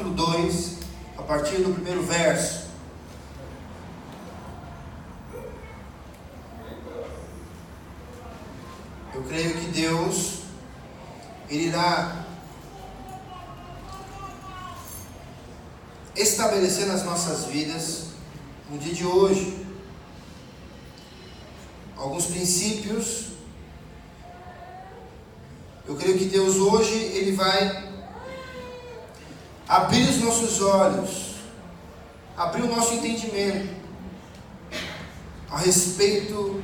capítulo 2, a partir do primeiro verso. Eu creio que Deus, Ele irá estabelecer nas nossas vidas, no dia de hoje, alguns princípios. Eu creio que Deus hoje, Ele vai abrir os nossos olhos, abrir o nosso entendimento a respeito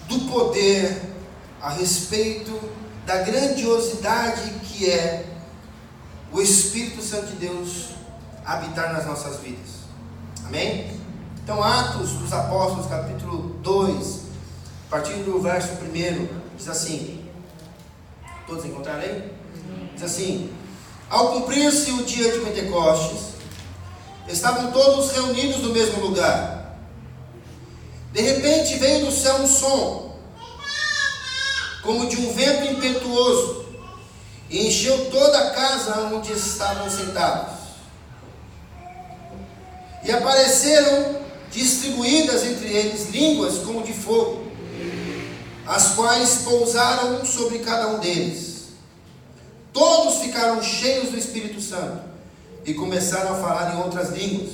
do poder, a respeito da grandiosidade que é o Espírito Santo de Deus habitar nas nossas vidas. Amém? Então, Atos dos Apóstolos, capítulo 2, a partir do verso 1, diz assim: todos encontraram aí? Diz assim: ao cumprir-se o dia de Pentecostes, estavam todos reunidos no mesmo lugar. De repente veio do céu um som, como de um vento impetuoso, e encheu toda a casa onde estavam sentados. E apareceram distribuídas entre eles línguas como de fogo, as quais pousaram sobre cada um deles. Todos ficaram cheios do Espírito Santo e começaram a falar em outras línguas,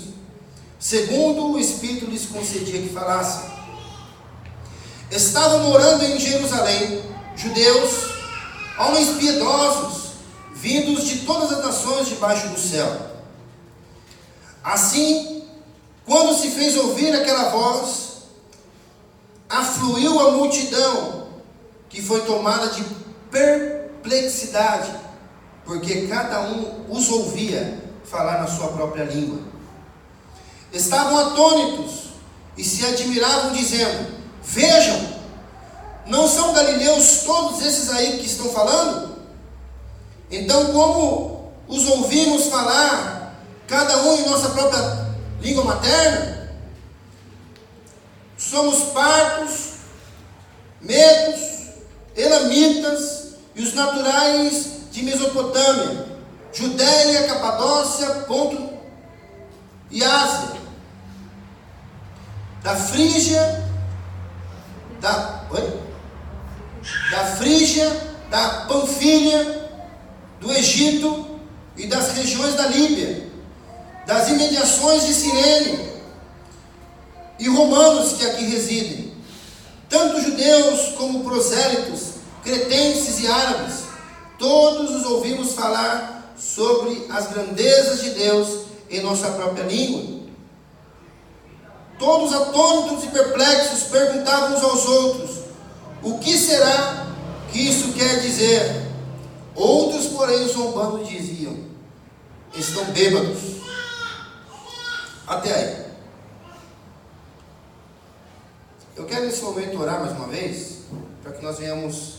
segundo o Espírito lhes concedia que falassem. Estavam morando em Jerusalém judeus, homens piedosos, vindos de todas as nações debaixo do céu. Assim, quando se fez ouvir aquela voz, afluiu a multidão, que foi tomada de perplexidade, porque cada um os ouvia falar na sua própria língua. Estavam atônitos e se admiravam, dizendo: vejam, não são galileus todos esses aí que estão falando? Então, como os ouvimos falar, cada um em nossa própria língua materna? Somos partos, medos, elamitas e os naturais de Mesopotâmia, Judéia, Capadócia, Ponto e Ásia, da Frígia, da Panfília, do Egito e das regiões da Líbia, das imediações de Cirene, e romanos que aqui residem, tanto judeus como prosélitos, cretenses e árabes. Todos os ouvimos falar sobre as grandezas de Deus em nossa própria língua. Todos atônitos e perplexos perguntavam uns aos outros: o que será que isso quer dizer? Outros, porém, zombando, diziam: estão bêbados. Até aí. Eu quero nesse momento orar mais uma vez, para que nós venhamos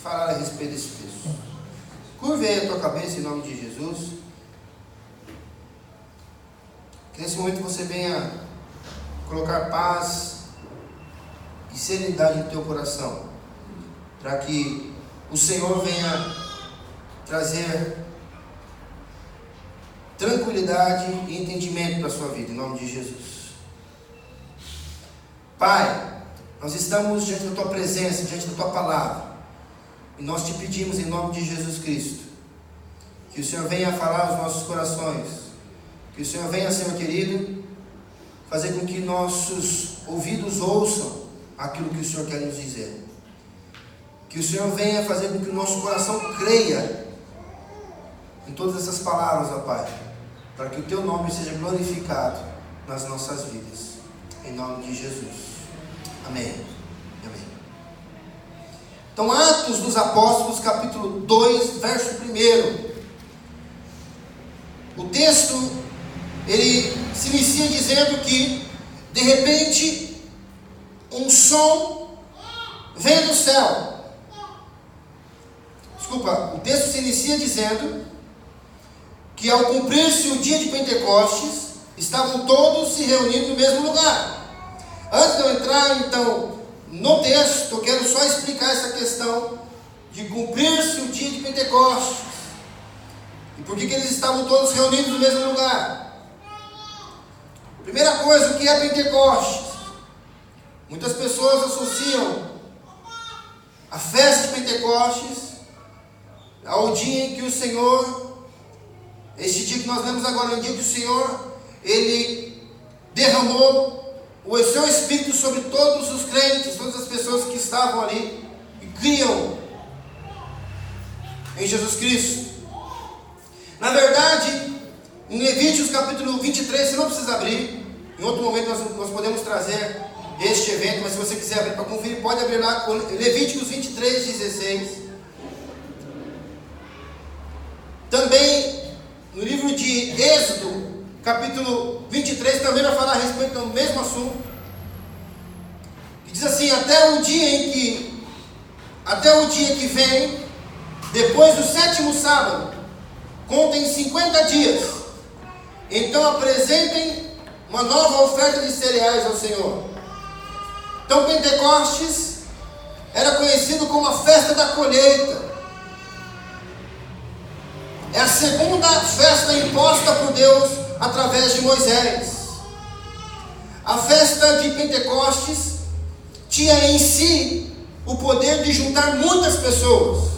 falar a respeito desse texto. Curve aí a tua cabeça em nome de Jesus. Que nesse momento você venha colocar paz e serenidade no teu coração, para que o Senhor venha trazer tranquilidade e entendimento para a sua vida, em nome de Jesus. Pai, nós estamos diante da tua presença, diante da tua palavra, e nós te pedimos em nome de Jesus Cristo, que o Senhor venha falar aos nossos corações, que o Senhor venha, Senhor querido, fazer com que nossos ouvidos ouçam aquilo que o Senhor quer nos dizer. Que o Senhor venha fazer com que o nosso coração creia em todas essas palavras, ó Pai, para que o Teu nome seja glorificado nas nossas vidas. Em nome de Jesus. Amém. Amém. Então, Atos dos Apóstolos, capítulo 2, verso 1. O texto, ele se inicia dizendo que, de repente, um som vem do céu. Desculpa, o texto se inicia dizendo que, ao cumprir-se o dia de Pentecostes, estavam todos se reunindo no mesmo lugar. Antes de eu entrar, então, no texto, eu quero só explicar essa questão de cumprir-se o dia de Pentecostes. Por que eles estavam todos reunidos no mesmo lugar? Primeira coisa, o que é Pentecostes? Muitas pessoas associam a festa de Pentecostes ao dia em que o Senhor, este dia que nós vemos agora, é o dia que o Senhor, Ele derramou o seu Espírito sobre todos os crentes, todas as pessoas que estavam ali e criam em Jesus Cristo. Na verdade, em Levíticos capítulo 23, você não precisa abrir, em outro momento nós podemos trazer este evento, mas se você quiser abrir para conferir, pode abrir lá, Levíticos 23, 16. Também no livro de Êxodo, capítulo 23, também vai falar a respeito do mesmo assunto, que diz assim: até o dia que vem, depois do 7º sábado, contem 50 dias, então apresentem uma nova oferta de cereais ao Senhor. Então Pentecostes era conhecido como a festa da colheita. É a segunda festa imposta por Deus através de Moisés. A festa de Pentecostes tinha em si o poder de juntar muitas pessoas.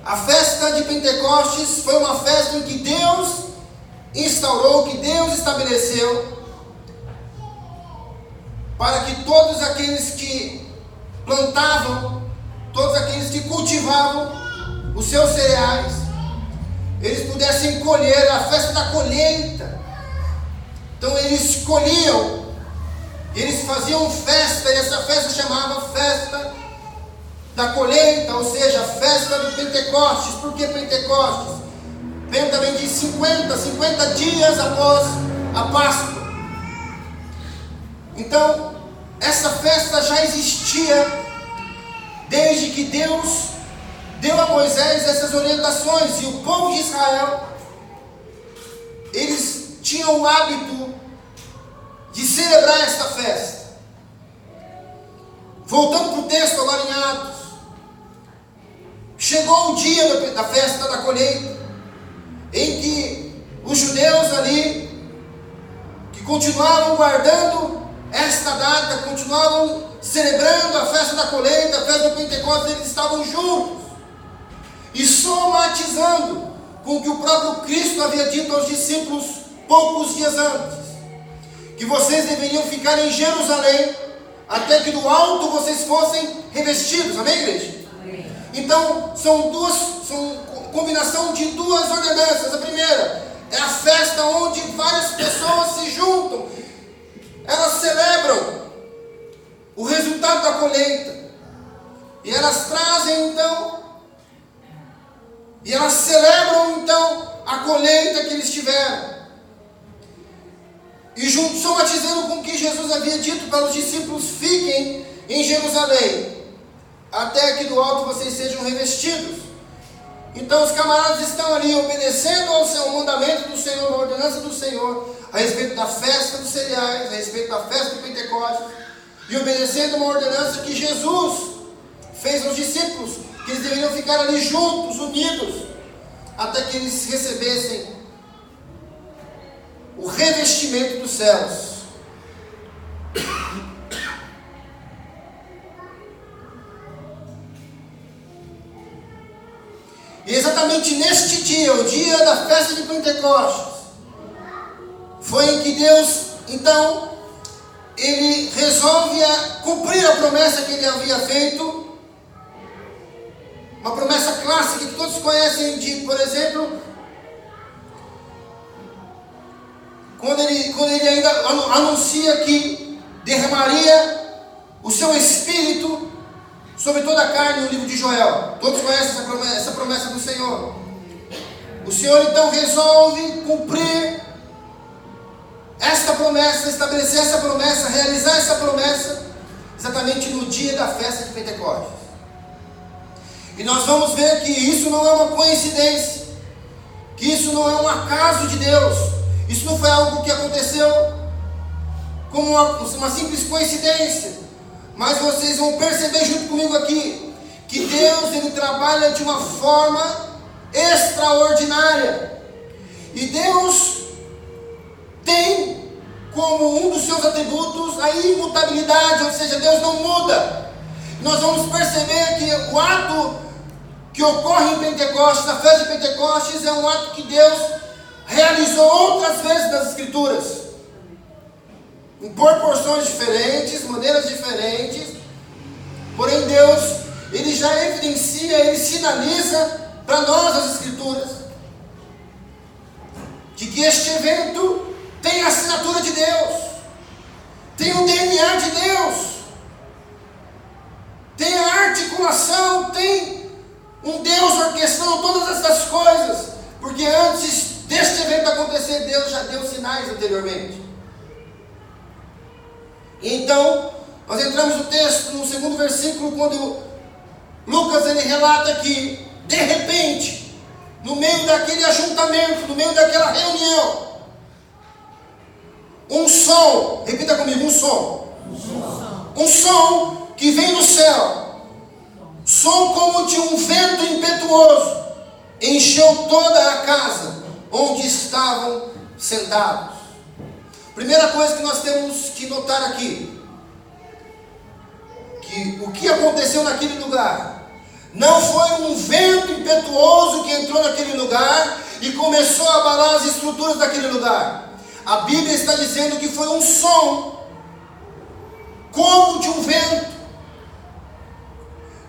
A festa de Pentecostes foi uma festa em que Deus instaurou, que Deus estabeleceu, para que todos aqueles que plantavam, todos aqueles que cultivavam os seus cereais, eles pudessem colher, a festa da colheita. Então eles colhiam, eles faziam festa, e essa festa chamava festa da colheita, ou seja, a festa de Pentecostes. Por que Pentecostes? Vem também de 50 dias após a Páscoa. Então, essa festa já existia desde que Deus deu a Moisés essas orientações, e o povo de Israel, eles tinham o hábito de celebrar esta festa. Voltando para o texto agora em Atos, chegou o dia da festa da colheita, em que os judeus ali, que continuavam guardando esta data, continuavam celebrando a festa da colheita, a festa do Pentecostes, eles estavam juntos e somatizando com o que o próprio Cristo havia dito aos discípulos poucos dias antes, que vocês deveriam ficar em Jerusalém até que do alto vocês fossem revestidos. Amém, igreja? Amém. Então são combinação de duas ordenanças. A primeira é a festa onde várias pessoas se juntam, elas celebram o resultado da colheita, e elas trazem então, e elas celebram então a colheita que eles tiveram, e junto, somatizando com o que Jesus havia dito para os discípulos: fiquem em Jerusalém até que do alto vocês sejam revestidos. Então os camaradas estão ali obedecendo ao seu mandamento do Senhor, a ordenança do Senhor, a respeito da festa dos cereais, a respeito da festa do Pentecostes, e obedecendo uma ordenança que Jesus fez aos discípulos, que eles deveriam ficar ali juntos, unidos, até que eles recebessem o revestimento dos céus. E exatamente neste dia, o dia da festa de Pentecostes, foi em que Deus, então, Ele resolve cumprir a promessa que Ele havia feito, uma promessa clássica que todos conhecem, de, por exemplo, quando ele ainda anuncia que derramaria o seu Espírito sobre toda a carne, no livro de Joel. Todos conhecem essa promessa do Senhor. O Senhor então resolve cumprir esta promessa, estabelecer essa promessa, realizar essa promessa, exatamente no dia da festa de Pentecostes. E nós vamos ver que isso não é uma coincidência, que isso não é um acaso de Deus, isso não foi algo que aconteceu como uma simples coincidência. Mas vocês vão perceber junto comigo aqui, que Deus, Ele trabalha de uma forma extraordinária. E Deus tem como um dos seus atributos a imutabilidade, ou seja, Deus não muda. Nós vamos perceber que o ato que ocorre em Pentecostes, na festa de Pentecostes, é um ato que Deus realizou outras vezes nas Escrituras, em proporções diferentes, maneiras diferentes. Porém Deus, Ele já evidencia, Ele sinaliza para nós as Escrituras, de que este evento tem a assinatura de Deus, tem o DNA de Deus, tem a articulação, tem um Deus orquestrando todas essas coisas, porque antes deste evento acontecer, Deus já deu sinais anteriormente. Então, nós entramos no texto, no segundo versículo, quando Lucas ele relata que, de repente, no meio daquele ajuntamento, no meio daquela reunião, um som, repita comigo, um som que vem do céu, som como de um vento impetuoso, encheu toda a casa onde estavam sentados. Primeira coisa que nós temos que notar aqui, que o que aconteceu naquele lugar, não foi um vento impetuoso que entrou naquele lugar e começou a abalar as estruturas daquele lugar. A Bíblia está dizendo que foi um som, como de um vento.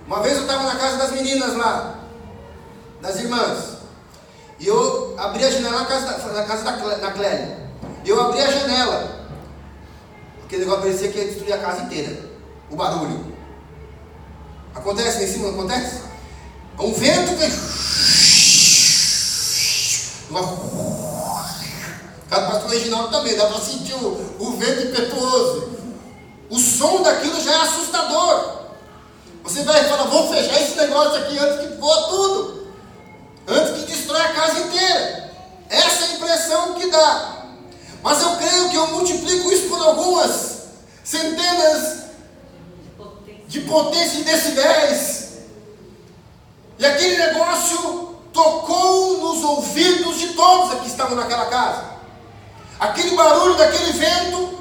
Uma vez eu estava na casa das meninas lá, das irmãs, e eu abri a janela na casa da Clélia. Eu abri a janela, aquele negócio parecia que ia destruir a casa inteira, o barulho. Acontece lá em cima, não acontece? É um vento que... Cada pastor Reginaldo também, dá para sentir o vento impetuoso. O som daquilo já é assustador. Você vai falar, vamos fechar esse negócio aqui antes que voa tudo, antes que destrói a casa inteira. Essa é a impressão que dá. Mas eu creio que eu multiplico isso por algumas centenas de potência de decibéis. E aquele negócio tocou nos ouvidos de todos que estavam naquela casa. Aquele barulho daquele vento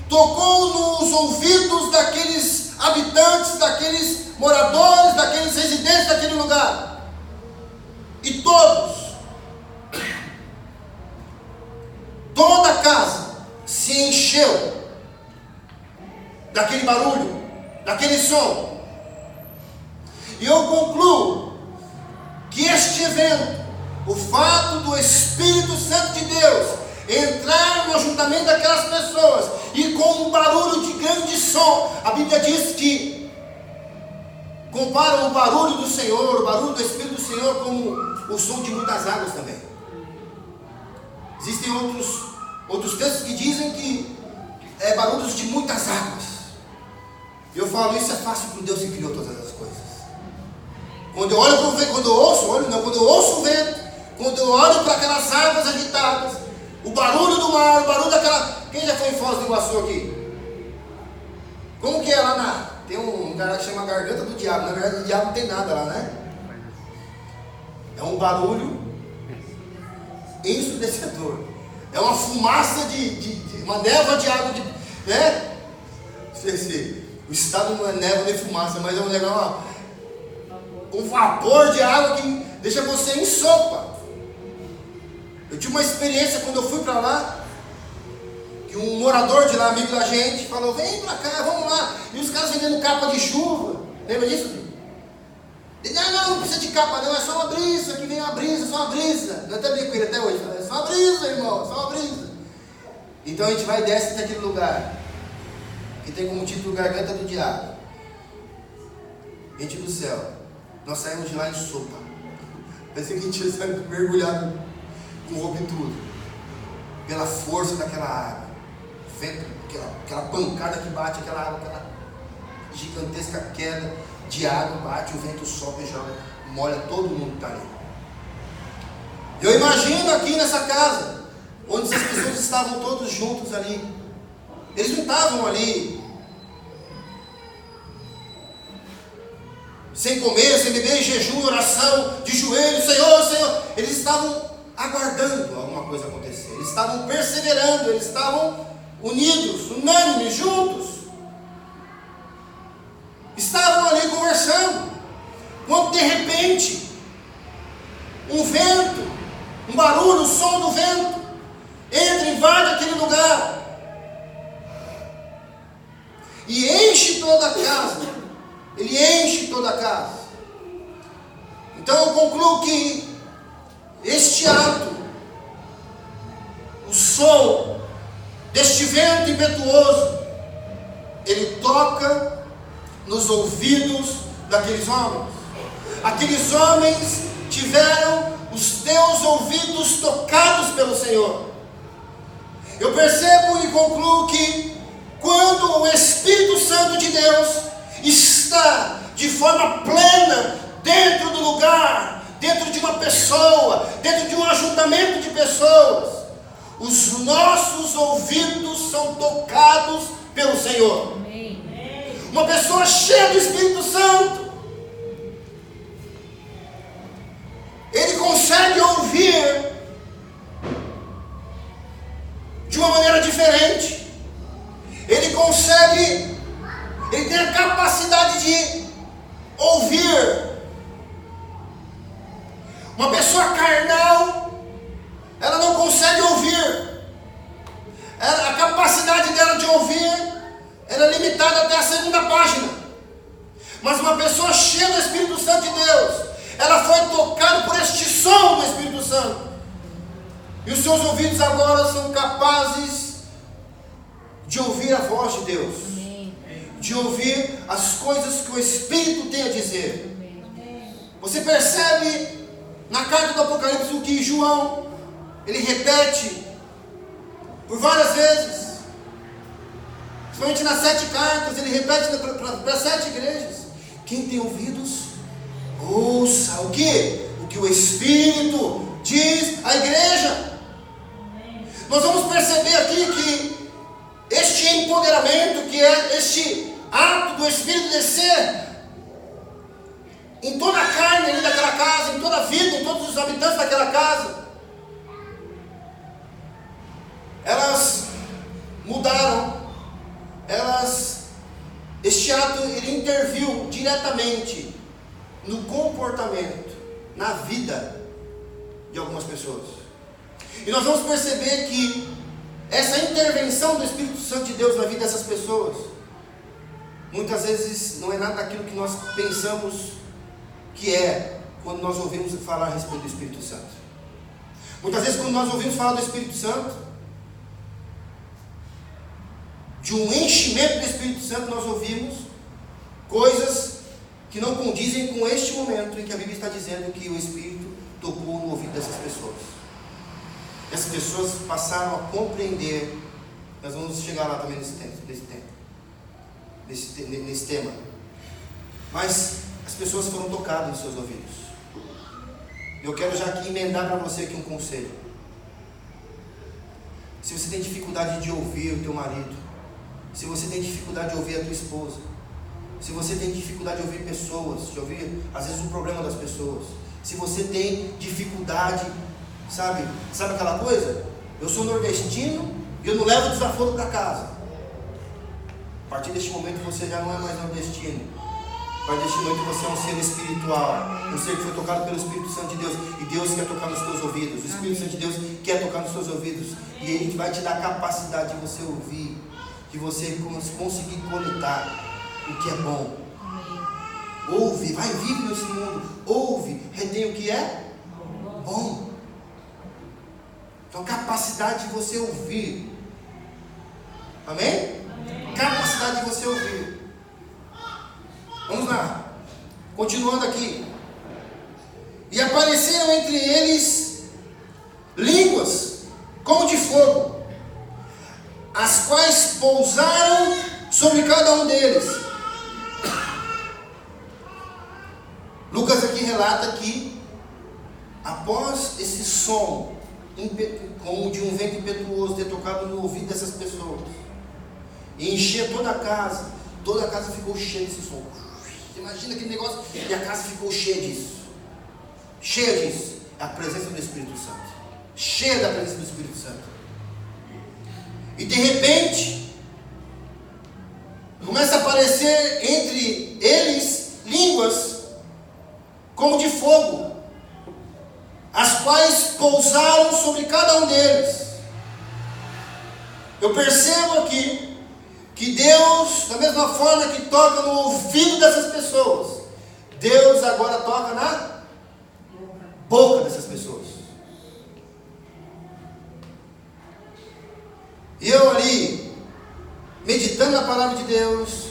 tocou nos ouvidos daqueles habitantes, daqueles moradores, daqueles residentes daquele lugar. E toda a casa se encheu daquele barulho, daquele som. E eu concluo que este evento, o fato do Espírito Santo de Deus entrar no ajuntamento daquelas pessoas e com um barulho de grande som, a Bíblia diz que compara o barulho do Senhor, o barulho do Espírito do Senhor, como o som de muitas águas também. Existem outros textos que dizem que é barulhos de muitas águas. Eu falo, isso é fácil para o Deus que criou todas as coisas. Quando eu olho para o vento, quando eu ouço o vento, quando eu olho para aquelas águas agitadas, o barulho do mar, o barulho daquela... Quem já foi em Foz do Iguaçu aqui? Como que é lá tem um lugar que chama Garganta do Diabo. Na verdade, o diabo não tem nada lá, né? É um barulho ensurdecedor. É uma fumaça uma névoa de água, né? O estado não é névoa nem fumaça, mas é um negócio, um vapor de água que deixa você em sopa. Eu tive uma experiência quando eu fui para lá, que um morador de lá, amigo da gente, falou, vem para cá, vamos lá. E os caras vendendo capa de chuva, lembra disso? Ele, não precisa de capa não, é só uma brisa, que vem uma brisa, só uma brisa. Eu até brinco com ele até hoje, é só uma brisa, irmão, só uma brisa. Então a gente vai e desce naquele lugar, que tem como título Garganta do Diabo. Gente do céu, nós saímos de lá em sopa. Parecia que a gente tinha saído mergulhado com roupa e tudo, pela força daquela água, vento, aquela pancada que bate, aquela água, aquela gigantesca queda de água, bate, o vento sopra e joga, molha todo mundo que está ali. Eu imagino aqui nessa casa, onde as pessoas estavam todos juntos ali, eles não estavam ali sem comer, sem beber, em jejum, oração, de joelhos, Senhor, eles estavam aguardando alguma coisa acontecer. Eles estavam perseverando, eles estavam unidos, unânimes, juntos. Estavam ali conversando. Quando de repente, um vento, um barulho, o som do vento, entra e invade aquele lugar. E enche toda a casa. Ele enche toda a casa. Então eu concluo que este ato, o som deste vento impetuoso, ele toca nos ouvidos daqueles homens. Aqueles homens tiveram os teus ouvidos tocados pelo Senhor. Eu percebo e concluo que quando o Espírito Santo de Deus está de forma plena dentro do lugar, dentro de uma pessoa, dentro de um ajuntamento de pessoas, os nossos ouvidos são tocados pelo Senhor. Uma pessoa cheia do Espírito Santo, ele consegue ouvir de uma maneira diferente. Ele tem a capacidade de ouvir. Uma pessoa carnal, ela não consegue ouvir. A capacidade dela de ouvir, ela é limitada até a segunda página. Mas uma pessoa cheia do Espírito Santo de Deus, ela foi tocada por este som do Espírito Santo. E os seus ouvidos agora são capazes de ouvir a voz de Deus. De ouvir as coisas que o Espírito tem a dizer. Você percebe na carta do Apocalipse o que João, ele repete por várias vezes. Principalmente nas 7 cartas, ele repete para 7 igrejas. Quem tem ouvidos, ouça o que? O que o Espírito diz à igreja. Nós vamos perceber aqui que este empoderamento, que é este ato do Espírito descer em toda a carne ali daquela casa, em toda a vida, em todos os habitantes daquela casa, elas mudaram. Este ato, ele interviu diretamente no comportamento, na vida de algumas pessoas. E nós vamos perceber que essa intervenção do Espírito Santo de Deus na vida dessas pessoas, muitas vezes não é nada daquilo que nós pensamos que é quando nós ouvimos falar a respeito do Espírito Santo. Muitas vezes quando nós ouvimos falar do Espírito Santo, de um enchimento do Espírito Santo, nós ouvimos coisas que não condizem com este momento em que a Bíblia está dizendo que o Espírito tocou no ouvido dessas pessoas. Essas pessoas passaram a compreender. Nós vamos chegar lá também nesse tema. Mas as pessoas foram tocadas em seus ouvidos. Eu quero já aqui emendar para você aqui um conselho. Se você tem dificuldade de ouvir o teu marido, se você tem dificuldade de ouvir a tua esposa, se você tem dificuldade de ouvir pessoas, de ouvir às vezes o problema das pessoas, se você tem dificuldade, sabe aquela coisa? Eu sou nordestino e eu não levo desaforo para casa. A partir deste momento você já não é mais nordestino. A partir deste momento você é um ser espiritual, um ser que foi tocado pelo Espírito Santo de Deus, e Deus quer tocar nos teus ouvidos. O Espírito Santo de Deus quer tocar nos teus ouvidos, e Ele vai te dar a capacidade de você ouvir, de você conseguir coletar o que é bom. Ouve, vai, vive nesse mundo, ouve, retém o que é bom. Então, capacidade de você ouvir. Amém? Capacidade de você ouvir. Vamos lá. Continuando aqui. E apareceram entre eles línguas como de fogo, as quais pousaram sobre cada um deles. Lucas aqui relata que após esse som como de um vento impetuoso ter tocado no ouvido dessas pessoas e encher toda a casa ficou cheia desse som. Você imagina aquele negócio? E a casa ficou cheia disso. É a presença do Espírito Santo. Cheia da presença do Espírito Santo. E de repente, começa a aparecer entre eles línguas como de fogo, as quais pousaram sobre cada um deles. Eu percebo aqui que Deus, da mesma forma que toca no ouvido dessas pessoas, Deus agora toca na boca dessas pessoas. E eu ali, meditando na palavra de Deus,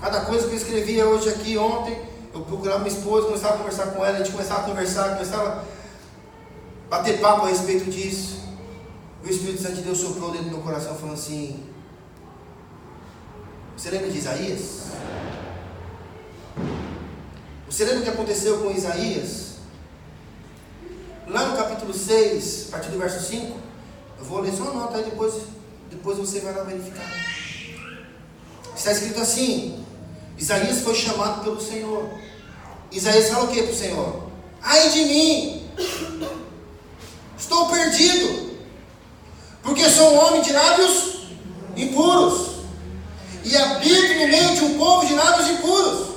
cada coisa que eu escrevia hoje aqui, ontem, eu procurava minha esposa, começava a conversar com ela, a gente começava a conversar, começava a bater papo a respeito disso. E o Espírito Santo de Deus soprou dentro do meu coração, falando assim: você lembra de Isaías? Você lembra o que aconteceu com Isaías? Lá no capítulo 6, a partir do verso 5, eu vou ler só uma nota aí, depois você vai lá verificar. Está escrito assim: Isaías foi chamado pelo Senhor. Isaías fala o que para o Senhor? Ai de mim, estou perdido, porque sou um homem de lábios impuros, e habito no meio de um povo de lábios impuros.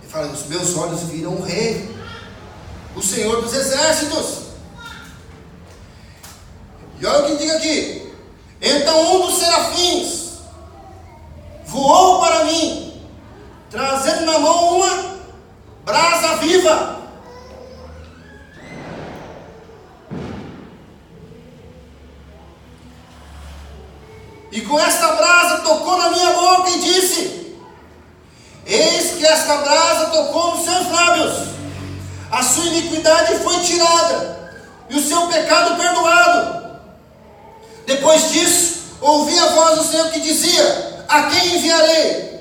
Ele fala: os meus olhos viram o Rei, o Senhor dos exércitos. E olha o que diz aqui: então um dos serafins voou para mim, trazendo na mão uma brasa viva. E com esta brasa tocou na minha boca e disse: eis que esta brasa tocou nos seus lábios, a sua iniquidade foi tirada, e o seu pecado perdoado. Depois disso, ouvi a voz do Senhor que dizia: a quem enviarei?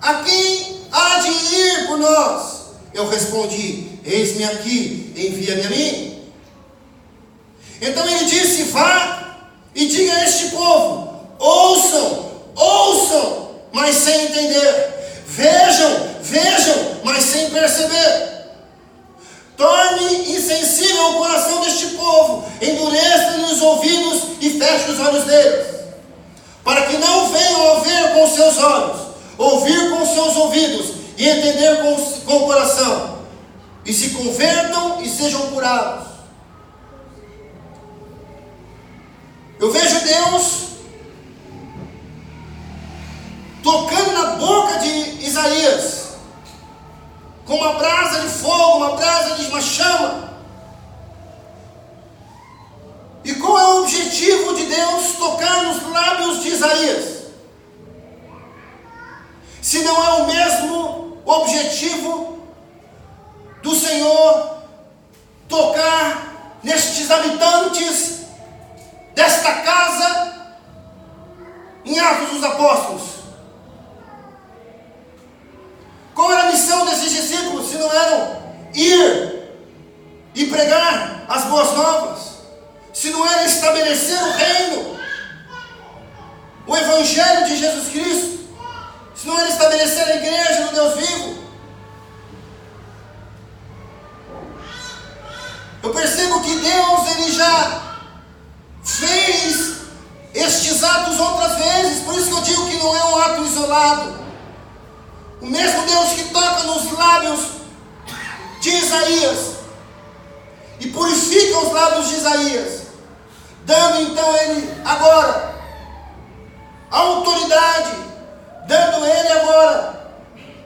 A quem há de ir por nós? Eu respondi: eis-me aqui, envia-me a mim. Então ele disse: vá e diga a este povo: ouçam, mas sem entender, vejam, mas sem perceber. Torne insensível o coração deste povo, endureça-lhe os ouvidos e feche os olhos deles, para que não venham a ver com os seus olhos, ouvir com os seus ouvidos e entender com o coração, e se convertam e sejam curados. Eu vejo Deus tocando na boca de Isaías com uma brasa de fogo, uma brasa de uma chama. E qual é o objetivo de Deus tocar nos lábios de Isaías? Se não é o mesmo objetivo do Senhor tocar nestes habitantes desta casa em Atos dos Apóstolos? Qual era a missão desses discípulos, se não eram ir e pregar as boas novas? Se não era estabelecer o reino, o Evangelho de Jesus Cristo? Se não era estabelecer a igreja do Deus vivo? Eu percebo que Deus, Ele já fez estes atos outras vezes, por isso que eu digo que não é um ato isolado. O mesmo Deus que toca nos lábios de Isaías e purifica os lábios de Isaías, dando então ele agora autoridade, dando ele agora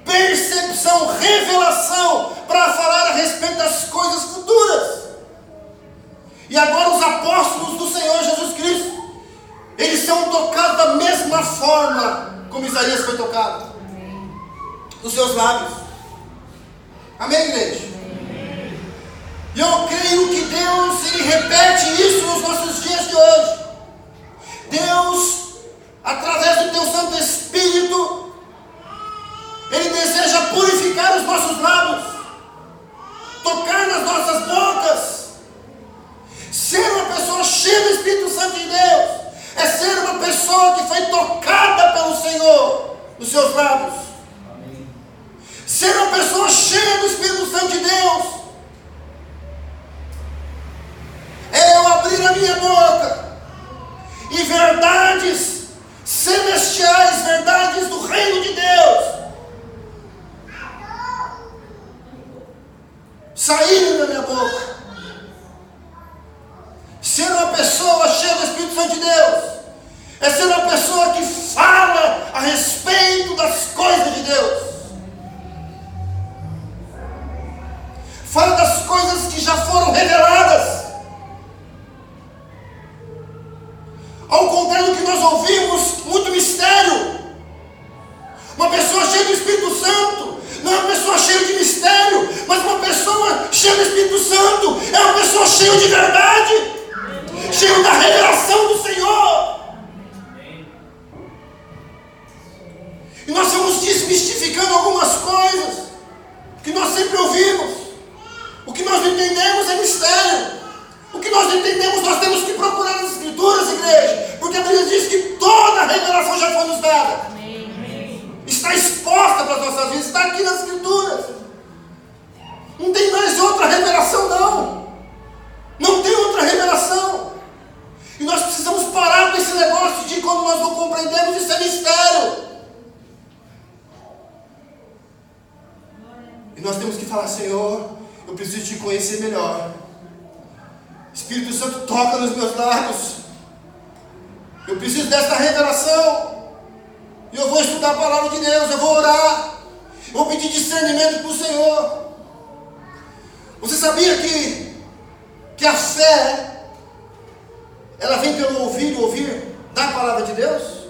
percepção, revelação para falar a respeito das coisas futuras. E agora os apóstolos do Senhor Jesus Cristo, eles são tocados da mesma forma como Isaías foi tocado, nos seus lábios. Amém, igreja? E eu creio que Deus, Ele repete isso nos nossos dias de hoje. Deus, através do Teu Santo Espírito, Ele deseja purificar os nossos lábios, tocar nas nossas bocas. Ser uma pessoa cheia do Espírito Santo de Deus é ser uma pessoa que foi tocada pelo Senhor nos seus lábios. Ser uma pessoa cheia do Espírito Santo de Deus saírem da minha boca. Ser uma pessoa cheia do Espírito Santo de Deus é ser uma pessoa que fala a respeito das coisas de Deus. Fala das coisas que já foram reveladas. Ao contrário do que nós ouvimos, muito mistério. Uma pessoa cheia do Espírito Santo não é uma pessoa cheia de mistério, mas uma pessoa cheia do Espírito Santo é uma pessoa cheia de verdade, cheia da revelação do Senhor. E nós estamos desmistificando algumas coisas que nós sempre ouvimos. O que nós não entendemos é mistério. O que nós não entendemos, nós temos que procurar nas Escrituras, igreja, porque a Bíblia diz que toda a revelação já foi nos dada. Está exposta para as nossas vidas, está aqui nas Escrituras. Não tem mais outra revelação, não. Não tem outra revelação. E nós precisamos parar com esse negócio de quando nós não compreendemos, isso é mistério. E nós temos que falar: Senhor, eu preciso te conhecer melhor. Espírito Santo, toca nos meus lábios. Eu preciso desta revelação. E eu vou estudar a palavra de Deus, eu vou orar, eu vou pedir discernimento para o Senhor. Você sabia que a fé, ela vem pelo ouvir da palavra de Deus?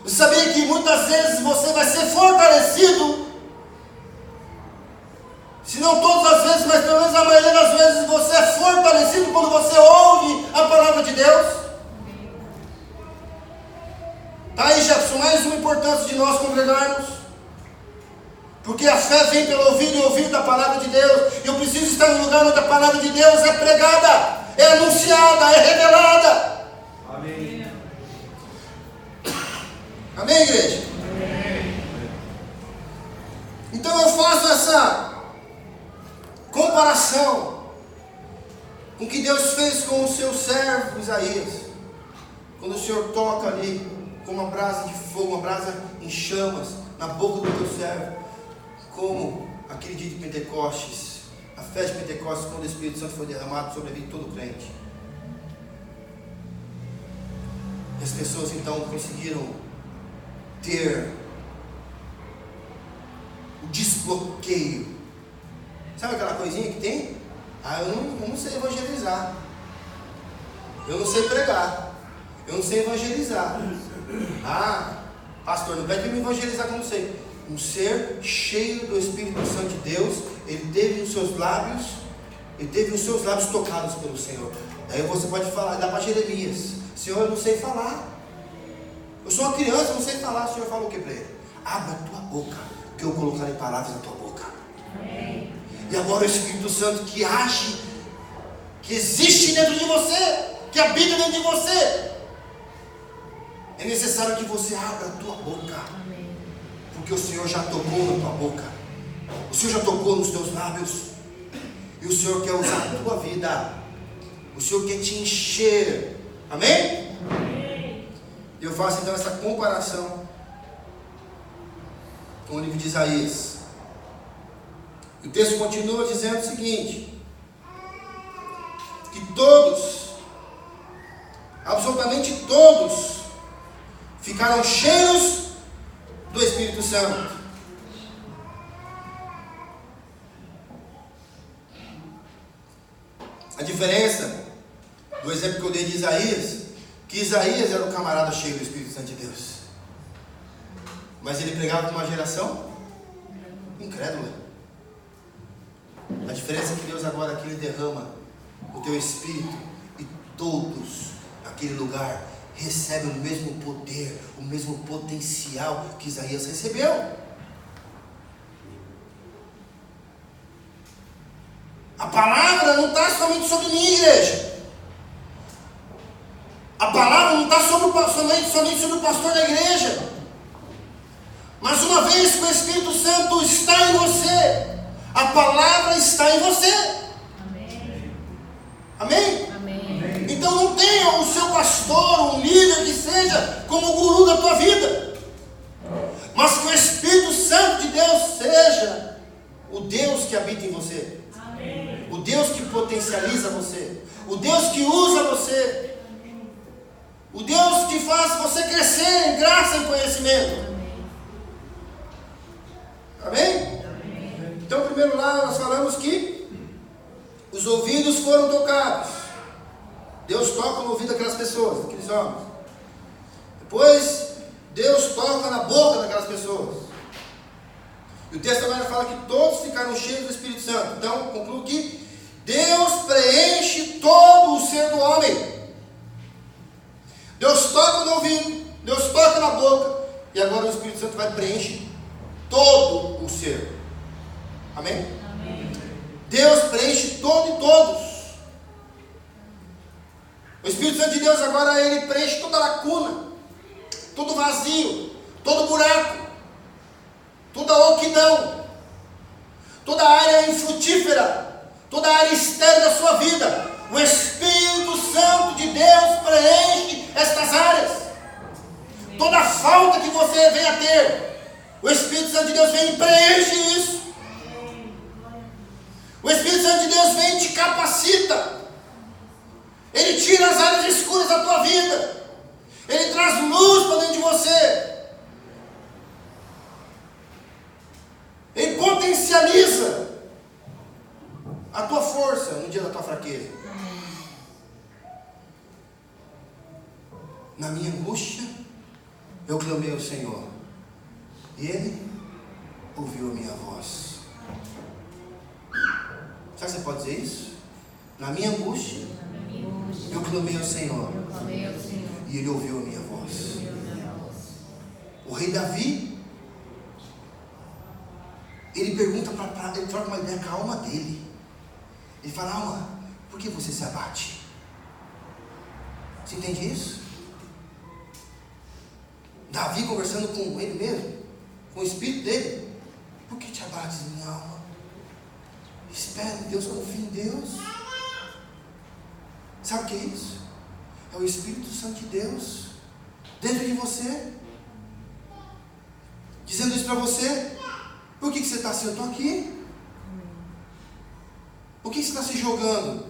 Você sabia que muitas vezes você vai ser fortalecido, se não todas as vezes, mas pelo menos a maioria das vezes você é fortalecido quando você ouve a palavra de Deus? Está aí, Jefferson, mais uma importância de nós congregarmos. Porque a fé vem pelo ouvir e ouvir da palavra de Deus. E eu preciso estar no lugar onde a palavra de Deus é pregada, é anunciada, é revelada. Amém. Amém, igreja? Amém. Então eu faço essa comparação com o que Deus fez com o seu servo Isaías. Quando o Senhor toca ali com uma brasa de fogo, uma brasa em chamas na boca do teu servo, como aquele dia de Pentecostes, a festa de Pentecostes, quando o Espírito Santo foi derramado sobre a vida de todo crente. E as pessoas então conseguiram ter o desbloqueio. Sabe aquela coisinha que tem? Eu não sei evangelizar, eu não sei pregar, eu não sei evangelizar. Pastor, não pede para me evangelizar que eu não sei. Um ser cheio do Espírito Santo de Deus, ele teve os seus lábios tocados pelo Senhor. Aí você pode falar, dá para Jeremias: Senhor, eu não sei falar, eu sou uma criança, eu não sei falar. O Senhor fala o que para ele? Abra a tua boca, que eu colocarei palavras na tua boca. Amém. E agora o Espírito Santo que age, que existe dentro de você, que habita dentro de você, é necessário que você abra a tua boca. Amém. Porque o Senhor já tocou na tua boca, o Senhor já tocou nos teus lábios, e o Senhor quer usar a tua vida, o Senhor quer te encher. Amém? Amém. Eu faço então essa comparação com o livro de Isaías. O texto continua dizendo o seguinte: que todos, absolutamente todos, ficaram cheios do Espírito Santo. A diferença do exemplo que eu dei de Isaías, que Isaías era um camarada cheio do Espírito Santo de Deus, mas ele pregava para uma geração incrédula. A diferença é que Deus agora aqui derrama o teu Espírito, e todos naquele lugar recebem o mesmo poder, o mesmo potencial que Isaías recebeu. A palavra não está somente sobre mim, igreja. A palavra não está somente sobre o pastor da igreja. Mas uma vez que o Espírito Santo está em você, a palavra está em você. Amém? Amém? Amém. Então não tenha o seu pastor, um líder que seja como o guru da tua vida, mas que o Espírito Santo de Deus seja o Deus que habita em você. Amém. O Deus que potencializa você. O Deus que usa você. O Deus que faz você crescer em graça e conhecimento. Amém? Amém? Então, primeiro lá nós falamos que os ouvidos foram tocados. Deus toca no ouvido daquelas pessoas, daqueles homens. Depois, Deus toca na boca daquelas pessoas. E o texto agora fala que todos ficaram cheios do Espírito Santo. Então, concluo que Deus preenche todo o ser do homem. Deus toca no ouvido, Deus toca na boca, e agora o Espírito Santo vai preencher todo o ser. Amém? Amém. Deus preenche todo e todos. O Espírito Santo de Deus agora ele preenche toda lacuna, todo vazio, todo buraco, toda oquidão, toda área infrutífera, toda área estéril da sua vida. O Espírito Santo de Deus preenche estas áreas. Toda falta que você venha a ter, o Espírito Santo de Deus vem e preenche isso. O Espírito Santo de Deus vem e te capacita. Ele tira as áreas escuras da tua vida. Ele traz luz para dentro de você. Ele potencializa a tua força no dia da tua fraqueza. Na minha angústia, eu clamei ao Senhor, e Ele ouviu a minha voz. Sabe que você pode dizer isso? Na minha angústia, eu clamei ao Senhor, e Ele ouviu a minha voz. O rei Davi, ele pergunta ele troca uma ideia com a alma dele. Ele fala: alma, por que você se abate? Você entende isso? Davi conversando com ele mesmo, com o espírito dele: por que te abates, minha alma? Espera em Deus, confia em Deus. Sabe o que é isso? É o Espírito Santo de Deus dentro de você, dizendo isso para você. Por que você está assim? Eu estou aqui. Por que você está se jogando?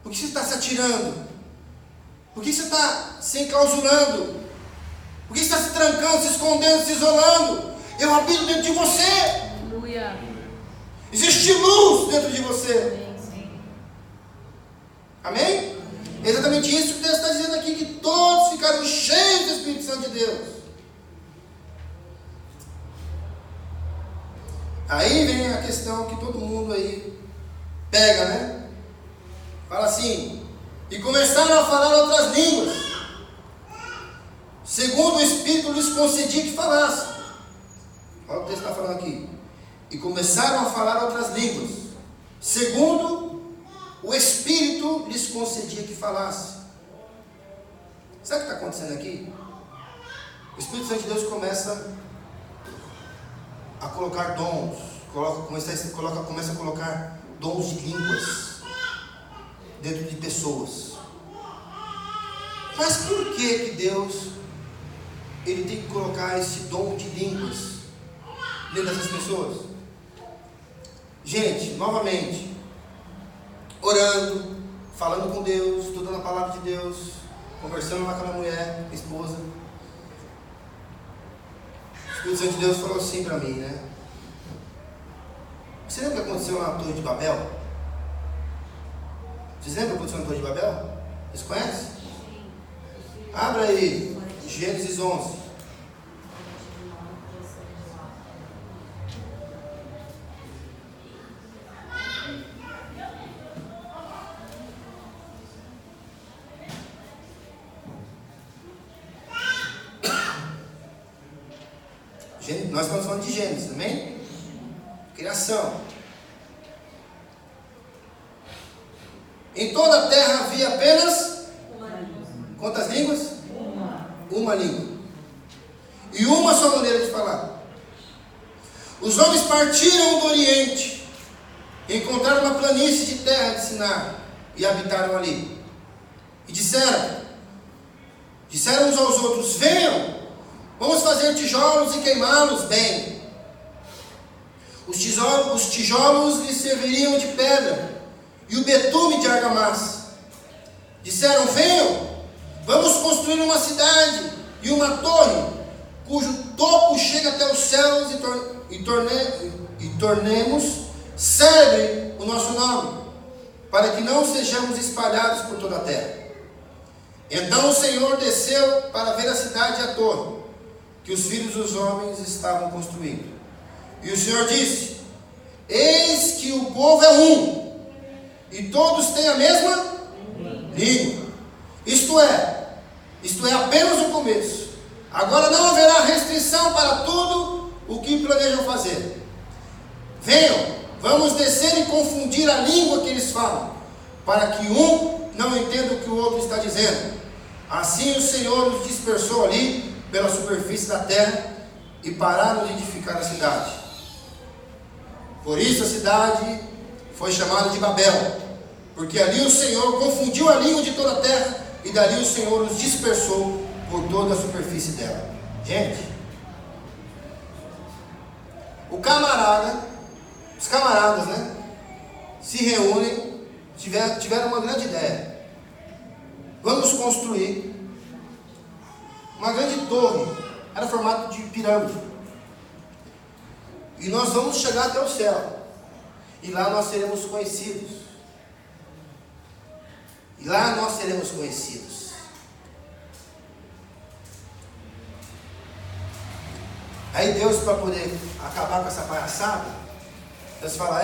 Por que você está se atirando? Por que você está se enclausurando? Por que você está se trancando, se escondendo, se isolando? Eu habito dentro de você. Aleluia. Existe luz dentro de você. Amém? É exatamente isso que Deus está dizendo aqui, que todos ficaram cheios do Espírito Santo de Deus. Aí vem a questão que todo mundo aí pega, né? Fala assim: e começaram a falar outras línguas, segundo o Espírito lhes concedia que falassem. Olha o que está falando aqui. E começaram a falar outras línguas, segundo o Espírito lhes concedia que falassem. Sabe o que está acontecendo aqui? O Espírito Santo de Deus começa a colocar dons, começa a colocar dons de línguas dentro de pessoas. Mas por que Deus ele tem que colocar esse dom de línguas dentro dessas pessoas? Gente, novamente, orando, falando com Deus, estudando a palavra de Deus, conversando com aquela mulher, esposa. O Espírito Santo de Deus falou assim para mim, né? Você lembra o que aconteceu na Torre de Babel? Vocês lembram o que aconteceu na Torre de Babel? Vocês conhecem? Abra aí, Gênesis 11. Nós estamos falando de Gênesis, amém? Criação. Em toda a terra havia apenas quantas línguas? Uma língua. E uma só maneira de falar. Os homens partiram do Oriente, encontraram uma planície de terra de Sinar e habitaram ali. E disseram uns aos outros: venham, vamos fazer tijolos e queimá-los bem. Os tijolos lhe serviriam de pedra e o betume de argamassa. Disseram: venham, vamos construir uma cidade e uma torre, cujo topo chega até os céus, e tornemos célebre o nosso nome, para que não sejamos espalhados por toda a terra. Então o Senhor desceu para ver a cidade e a torre que os filhos dos homens estavam construindo. E o Senhor disse: eis que o povo é um, e todos têm a mesma língua. Isto é apenas o começo. Agora não haverá restrição para tudo o que planejam fazer. Venham, vamos descer e confundir a língua que eles falam, para que um não entenda o que o outro está dizendo. Assim o Senhor os dispersou ali pela superfície da terra e pararam de edificar a cidade. Por isso a cidade foi chamada de Babel, porque ali o Senhor confundiu a língua de toda a terra, e dali o Senhor os dispersou por toda a superfície dela. Gente, os camaradas, né, se reúnem, tiveram uma grande ideia. Vamos construir uma grande torre, era formato de pirâmide, e nós vamos chegar até o céu, e lá nós seremos conhecidos. E lá nós seremos conhecidos. Aí Deus, para poder acabar com essa palhaçada, Deus fala: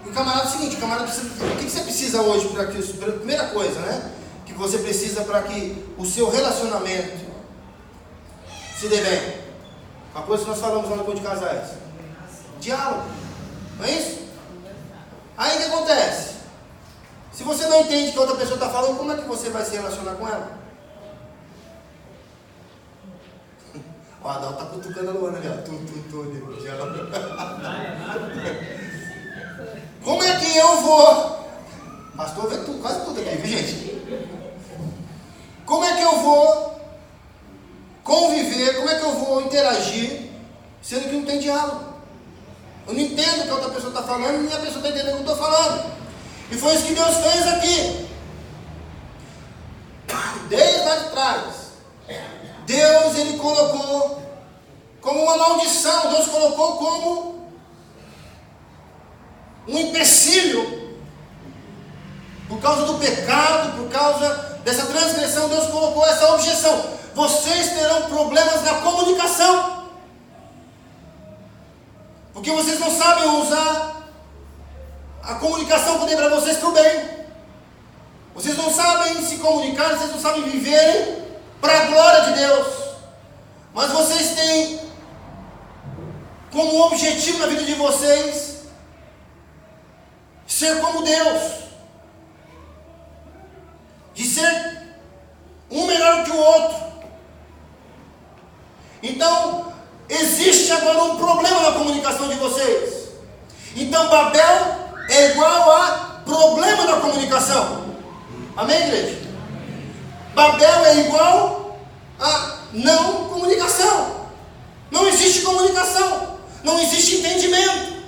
o camarada é o seguinte, o camarada precisa, o que você precisa hoje para que, primeira coisa, né, que você precisa para que o seu relacionamento se dê bem? Uma coisa que nós falamos lá no Encontro de Casais: diálogo, não é isso? Aí o que acontece? Se você não entende o que a outra pessoa está falando, como é que você vai se relacionar com ela? O Adão está cutucando a Luana ali, ó. Como é que eu vou? Pastor vê tudo, quase tudo aqui, viu, gente? Como é que eu vou conviver? Como é que eu vou interagir, sendo que não tem diálogo? Eu não entendo o que a outra pessoa está falando, nem a pessoa está entendendo o que eu estou falando. E foi isso que Deus fez aqui. Desde lá de trás, Deus, Ele colocou como uma maldição, Deus colocou como um empecilho, por causa do pecado, por causa dessa transgressão, Deus colocou essa objeção: vocês terão problemas na comunicação, porque vocês não sabem usar a comunicação que eu dei para vocês para o bem. Vocês não sabem se comunicar, vocês não sabem viver para a glória de Deus. Mas vocês têm como objetivo na vida de vocês ser como Deus, de ser um melhor que o outro. Então existe agora um problema na comunicação de vocês. Então Babel é igual a problema na comunicação. Amém, igreja? Babel é igual a não comunicação. Não existe comunicação. Não existe entendimento.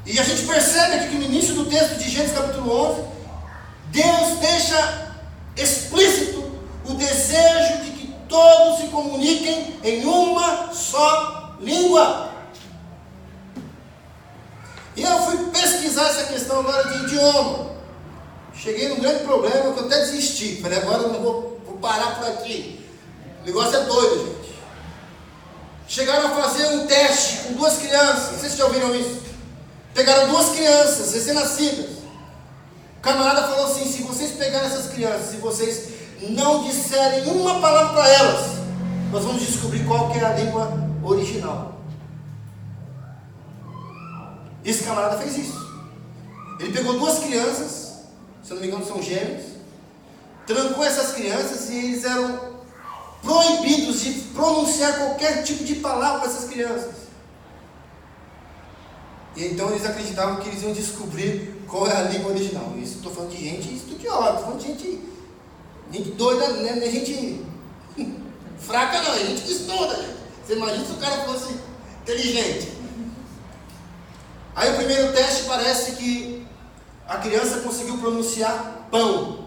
E a gente percebe aqui que no início do texto de Gênesis capítulo 11, Deus deixa explícito o desejo de que todos se comuniquem em uma só língua. E eu fui pesquisar essa questão agora de idioma. Cheguei num grande problema que eu até desisti. Falei: agora eu não vou parar por aqui. O negócio é doido, gente. Chegaram a fazer um teste com 2 crianças. Não sei se já ouviram isso. Pegaram 2 crianças recém-nascidas. O camarada falou assim: se vocês pegarem essas crianças e vocês não disserem uma palavra para elas, nós vamos descobrir qual que é a língua original. Esse camarada fez isso. Ele pegou 2 crianças, se eu não me engano são gêmeos, trancou essas crianças e eles eram proibidos de pronunciar qualquer tipo de palavra para essas crianças. E então eles acreditavam que eles iam descobrir qual é a língua original. Isso estou falando de gente estudiosa, estou falando de gente doida, não é gente fraca não, é gente que estuda, gente. Você imagina se o cara fosse inteligente. Aí o primeiro teste parece que a criança conseguiu pronunciar pão.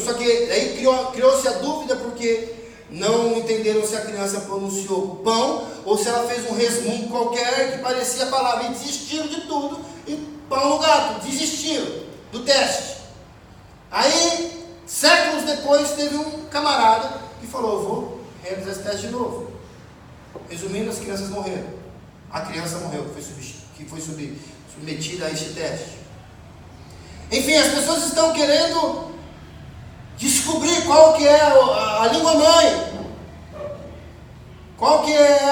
Só que aí criou-se a dúvida porque não entenderam se a criança pronunciou pão ou se ela fez um resmungo qualquer que parecia a palavra, e desistiram de tudo, e pão no gato, desistiram do teste. Aí, séculos depois, teve um camarada que falou: eu vou realizar esse teste de novo. Resumindo, as crianças morreram. A criança morreu, que foi submetida a este teste. Enfim, as pessoas estão querendo descobrir qual que é a língua mãe, qual que é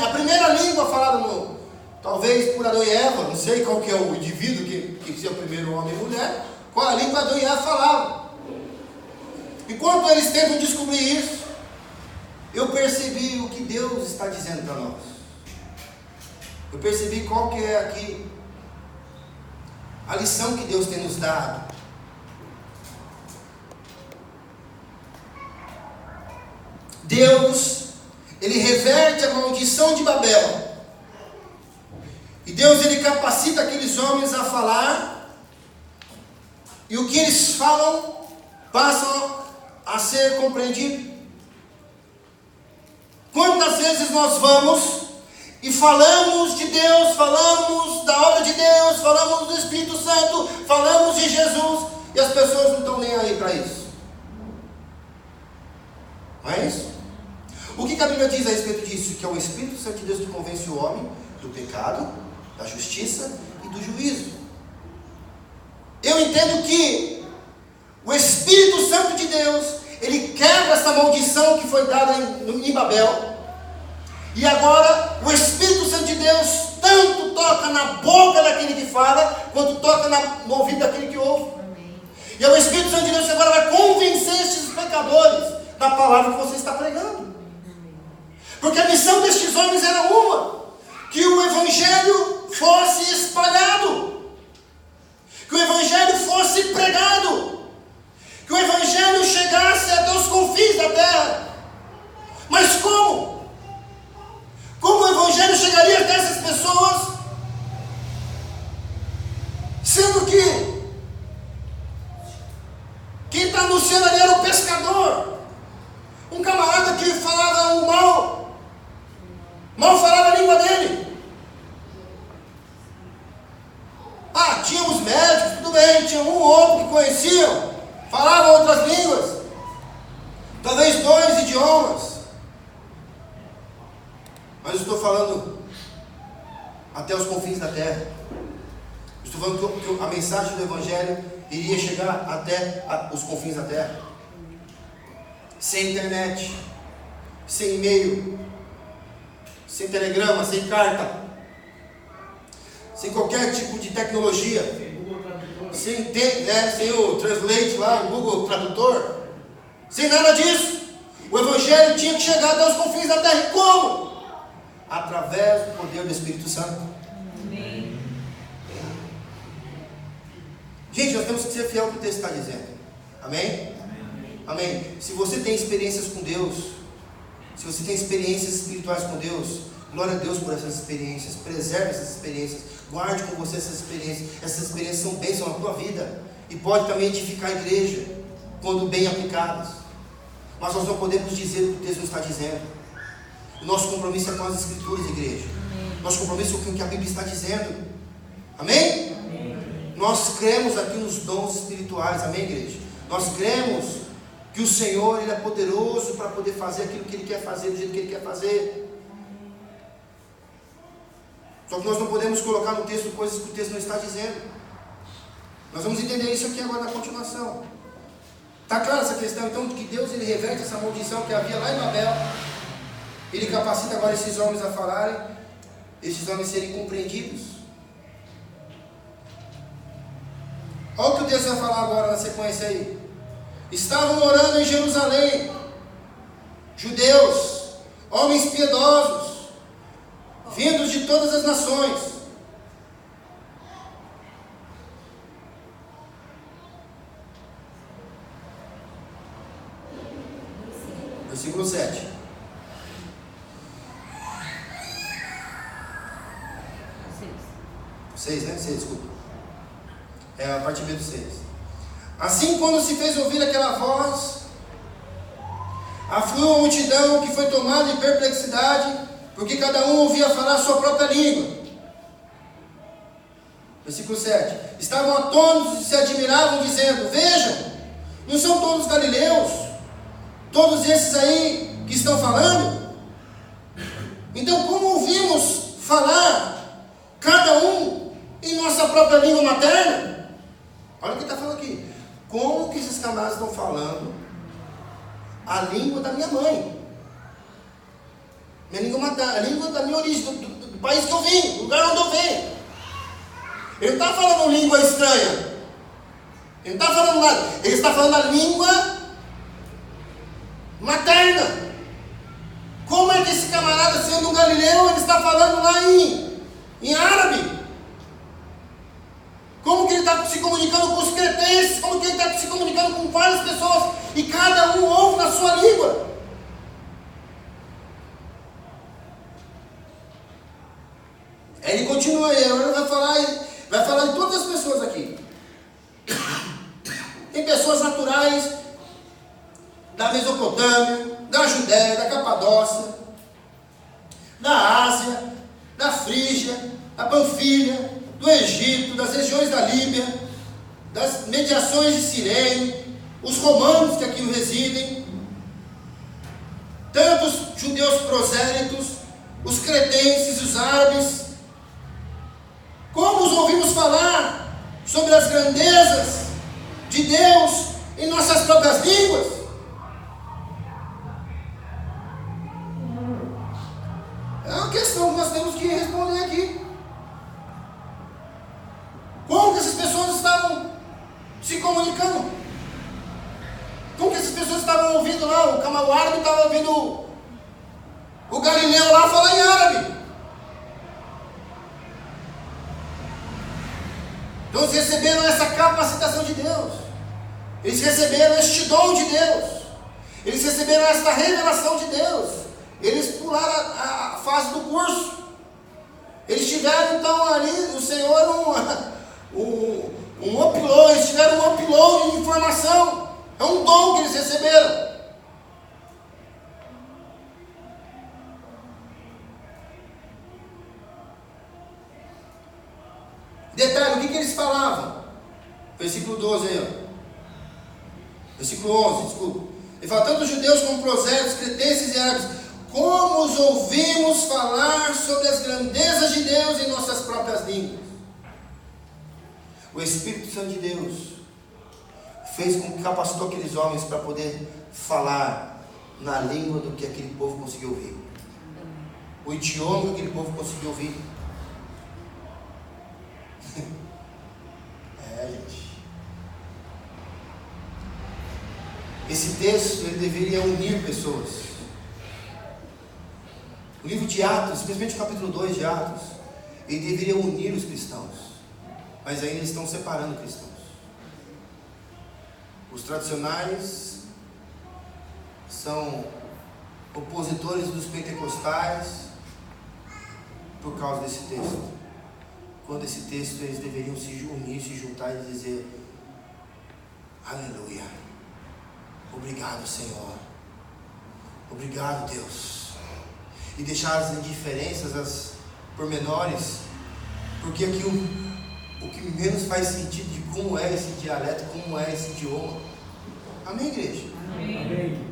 a primeira língua falada no, talvez por Adão e Eva, não sei qual que é o indivíduo que é o primeiro homem e mulher, qual a língua Adão e Eva falavam. Enquanto eles tentam descobrir isso, eu percebi o que Deus está dizendo para nós. Eu percebi qual que é aqui a lição que Deus tem nos dado. Deus, Ele reverte a maldição de Babel. E Deus, Ele capacita aqueles homens a falar. E o que eles falam passam a ser compreendido. Quantas vezes nós vamos e falamos de Deus, falamos da obra de Deus, falamos do Espírito Santo, falamos de Jesus, e as pessoas não estão nem aí para isso. Não é isso? O que a Bíblia diz a respeito disso? Que é o Espírito Santo de Deus que convence o homem do pecado, da justiça e do juízo. Eu entendo que o Espírito Santo de Deus, ele quebra essa maldição que foi dada em Babel. E agora o Espírito Santo de Deus tanto toca na boca daquele que fala, quanto toca no ouvido daquele que ouve. Amém. E é o Espírito Santo de Deus que agora vai convencer estes pecadores da palavra que você está pregando. Porque a missão destes homens era uma: que o Evangelho fosse espalhado, que o Evangelho fosse pregado, que o Evangelho chegasse até os confins da terra. Mas como? Como o Evangelho chegaria até essas pessoas, sendo que quem está anunciando ali era o pescador, um camarada que falava o mal falava a língua dele. Tinha os médicos, tudo bem, tinha um ou outro que conheciam, falavam outras línguas, talvez 2 idiomas. Mas eu estou falando até os confins da terra. Eu estou falando que a mensagem do Evangelho iria chegar até os confins da terra. Sem internet, sem e-mail, sem telegrama, sem carta, sem qualquer tipo de tecnologia, sem o Translate lá, o Google Tradutor, sem nada disso. O Evangelho tinha que chegar até os confins da terra. E como? Através do poder do Espírito Santo. Amém. Gente, nós temos que ser fiel ao que o texto está dizendo. Amém? Amém. Se você tem experiências com Deus, se você tem experiências espirituais com Deus, glória a Deus por essas experiências. Preserve essas experiências. Guarde com você essas experiências. Essas experiências são bênçãos na tua vida. E pode também edificar a igreja, quando bem aplicadas. Mas nós não podemos dizer o que o texto não está dizendo. O nosso compromisso é com as Escrituras, igreja. Amém. Nosso compromisso é com o que a Bíblia está dizendo. Amém? Amém? Nós cremos aqui nos dons espirituais. Amém, igreja? Nós cremos que o Senhor, Ele é poderoso para poder fazer aquilo que Ele quer fazer, do jeito que Ele quer fazer. Só que nós não podemos colocar no texto coisas que o texto não está dizendo. Nós vamos entender isso aqui agora na continuação. Está clara essa questão, então, de que Deus, Ele reverte essa maldição que havia lá em Babel. Ele capacita agora esses homens a falarem, esses homens serem compreendidos. Olha o que o texto vai falar agora na sequência aí. Estavam morando em Jerusalém judeus, homens piedosos, vindos de todas as nações. 6, né? 6, desculpa. É a parte B do 6. Assim, quando se fez ouvir aquela voz, afluiu a multidão, que foi tomada em perplexidade, porque cada um ouvia falar a sua própria língua. Versículo 7. Estavam atônitos e se admiravam, dizendo: vejam, não são todos galileus, todos esses aí que estão falando? Então, como ouvimos falar, cada um em nossa própria língua materna? Olha o que está falando aqui. Como que esses camaradas estão falando a língua da minha mãe? Minha língua materna, a língua da minha origem, do país que eu vim, do lugar onde eu venho. Ele não está falando língua estranha. Ele não está falando nada. Ele está falando a língua materna. Como é que esse camarada, sendo um galileu, ele está falando lá em árabe? Como que ele está se comunicando com os cretenses? Como que ele está se comunicando com várias pessoas? E cada um ouve na sua língua. Aí ele continua aí, agora vai falar de todas as pessoas aqui. Tem pessoas naturais da Mesopotâmia, da Judéia, da Capadócia, da Ásia, da Frígia, da Panfilha, do Egito, das regiões da Líbia, das mediações de Cirene, os romanos que aqui residem, tantos judeus prosélitos, os cretenses, os árabes. Como os ouvimos falar sobre as grandezas de Deus em nossas próprias línguas? É uma questão que nós temos que responder aqui. Como que essas pessoas estavam se comunicando? Como que essas pessoas estavam ouvindo lá? O árabe estava ouvindo o galileu lá falar em árabe. Então eles receberam essa capacitação de Deus. Eles receberam este dom de Deus. Eles receberam esta revelação de Deus. Eles pularam a fase do curso. Eles tiveram então ali, o Senhor, um upload. Eles tiveram um upload de informação. É um dom que eles receberam. Detalhe, o que eles falavam? Versículo 12 aí, ó. Versículo 11, desculpa. Ele fala: tanto os judeus como prosélitos, cretenses e árabes, como os ouvimos falar sobre as grandezas de Deus em nossas próprias línguas. O Espírito Santo de Deus fez com que capacitou aqueles homens para poder falar na língua do que aquele povo conseguiu ouvir. O idioma que aquele povo conseguiu ouvir. Gente. Esse texto, ele deveria unir pessoas. O livro de Atos, especialmente o capítulo 2 de Atos, ele deveria unir os cristãos. Mas ainda eles estão separando cristãos. Os tradicionais são opositores dos pentecostais por causa desse texto. Quando esse texto, eles deveriam se unir, se juntar e dizer: aleluia, obrigado, Senhor, obrigado, Deus. E deixar as indiferenças, as pormenores, porque aqui o que menos faz sentido de como é esse dialeto, como é esse idioma. Amém, igreja? Amém.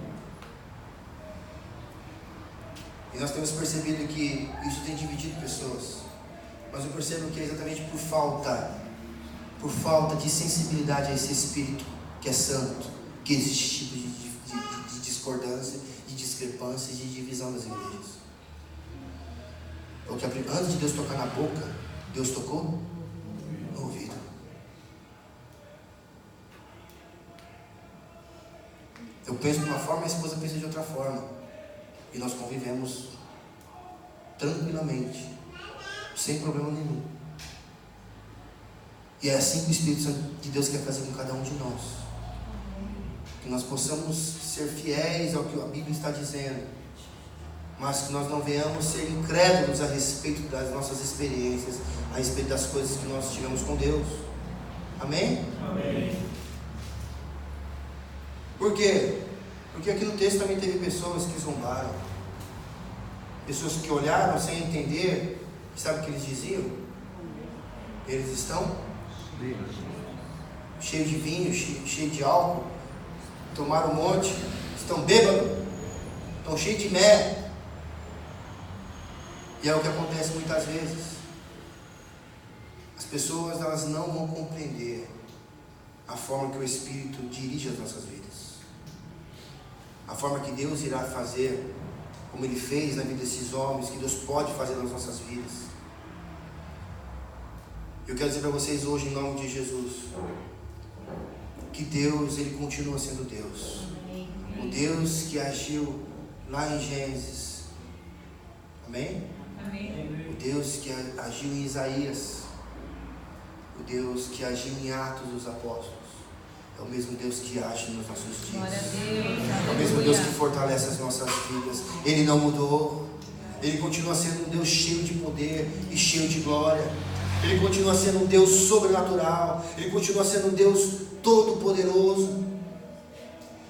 E nós temos percebido que isso tem dividido pessoas. Mas eu percebo que é exatamente por falta de sensibilidade a esse Espírito que é santo, que existe tipo de discordância, de discrepância e de divisão das igrejas. Porque antes de Deus tocar na boca, Deus tocou no ouvido. Eu penso de uma forma, a esposa pensa de outra forma. E nós convivemos tranquilamente, sem problema nenhum. E é assim que o Espírito Santo de Deus quer fazer com cada um de nós. Que nós possamos ser fiéis ao que a Bíblia está dizendo. mas que nós não venhamos ser incrédulos a respeito das nossas experiências, a respeito das coisas que nós tivemos com Deus. Amém? Amém. Por quê? Porque aqui no texto também teve pessoas que zombaram, pessoas que olharam sem entender. Sabe o que eles diziam? Eles estão cheios de vinho, cheios de álcool, tomaram um monte, estão bêbados, estão cheios de mel. E é o que acontece muitas vezes. As pessoas, elas não vão compreender a forma que o Espírito dirige as nossas vidas, a forma que Deus irá fazer, como Ele fez na vida desses homens, que Deus pode fazer nas nossas vidas. Eu quero dizer para vocês hoje, em nome de Jesus, que Deus, Ele continua sendo Deus. O Deus que agiu lá em Gênesis. Amém? Amém. O Deus que agiu em Isaías. O Deus que agiu em Atos dos Apóstolos. É o mesmo Deus que age nos nossos dias. Glória a Deus. É o mesmo Deus que fortalece as nossas vidas. Ele não mudou. Ele continua sendo um Deus cheio de poder e cheio de glória. Ele continua sendo um Deus sobrenatural. Ele continua sendo um Deus todo-poderoso.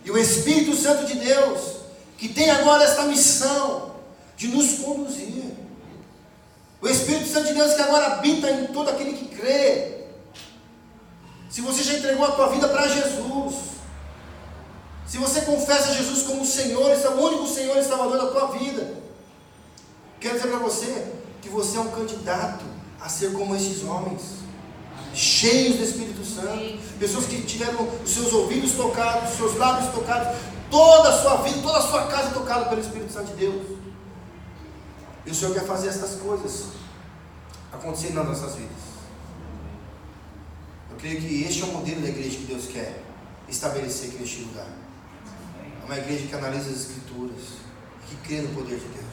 E o Espírito Santo de Deus, que tem agora esta missão de nos conduzir. O Espírito Santo de Deus que agora habita em todo aquele que crê. Se você já entregou a tua vida para Jesus, se você confessa Jesus como Senhor, esse é o único Senhor e Salvador da tua vida, quero dizer para você que você é um candidato a ser como esses homens, cheios do Espírito Santo, pessoas que tiveram os seus ouvidos tocados, os seus lábios tocados, toda a sua vida, toda a sua casa tocada pelo Espírito Santo de Deus. E o Senhor quer fazer essas coisas acontecerem nas nossas vidas. Eu creio que este é o modelo da igreja que Deus quer estabelecer aqui neste lugar. É uma igreja que analisa as Escrituras, que crê no poder de Deus.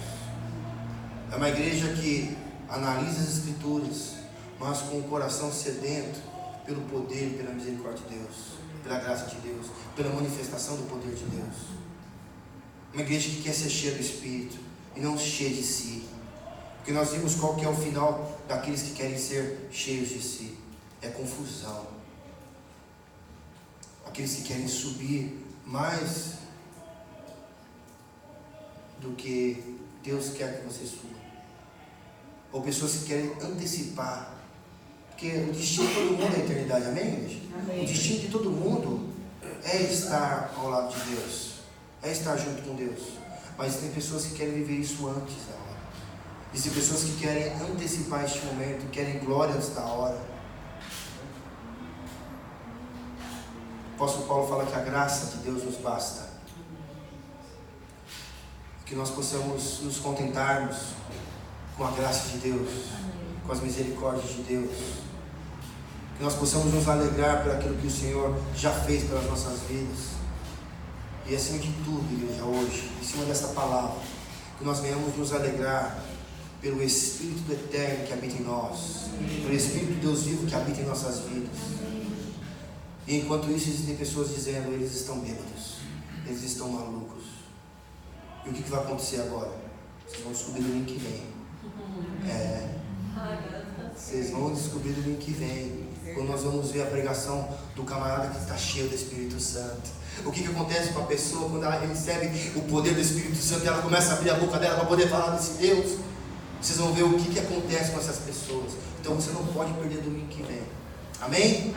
É uma igreja que analisa as Escrituras, mas com o coração sedento pelo poder e pela misericórdia de Deus, pela graça de Deus, pela manifestação do poder de Deus. Uma igreja que quer ser cheia do Espírito e não cheia de si. Porque nós vimos qual que é o final daqueles que querem ser cheios de si. É confusão. Aqueles que querem subir mais do que Deus quer que você suba. Ou pessoas que querem antecipar. Porque o destino de todo mundo é a eternidade, amém, igreja? Amém. O destino de todo mundo é estar ao lado de Deus, é estar junto com Deus. Mas tem pessoas que querem viver isso antes da hora. Existem pessoas que querem antecipar este momento, querem glória antes da hora. O apóstolo Paulo fala que a graça de Deus nos basta. Que nós possamos nos contentarmos com a graça de Deus, com as misericórdias de Deus. Que nós possamos nos alegrar por aquilo que o Senhor já fez pelas nossas vidas. E acima de tudo, igreja, hoje, em cima desta palavra, que nós venhamos nos alegrar pelo Espírito do Eterno que habita em nós, pelo Espírito de Deus vivo que habita em nossas vidas. E enquanto isso, existem pessoas dizendo: eles estão bêbados, eles estão malucos. E o que vai acontecer agora? Vocês vão descobrir no domingo que vem. Vocês vão descobrir no domingo que vem, quando nós vamos ver a pregação do camarada que está cheio do Espírito Santo. O que acontece com a pessoa quando ela recebe o poder do Espírito Santo e ela começa a abrir a boca dela para poder falar desse Deus? Vocês vão ver o que acontece com essas pessoas. Então você não pode perder domingo que vem. Amém?